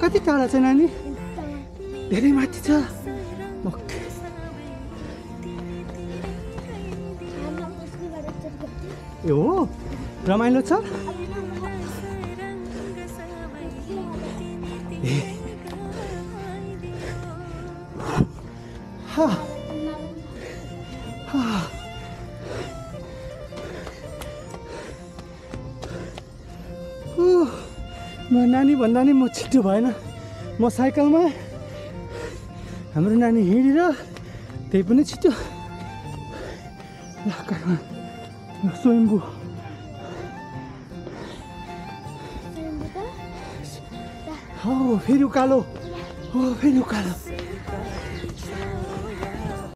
कति टाढा छ नानी? धेरै माथि छ। ओके। ए हो रमाइलो छ। म नानी भन्दा नि म छिटो भएन। म साइकलमा, हाम्रो नानी हिँडेर, त्यही पनि छिटो। स्वयम्भू हो फेरि उकालो, हो फेरि उकालो।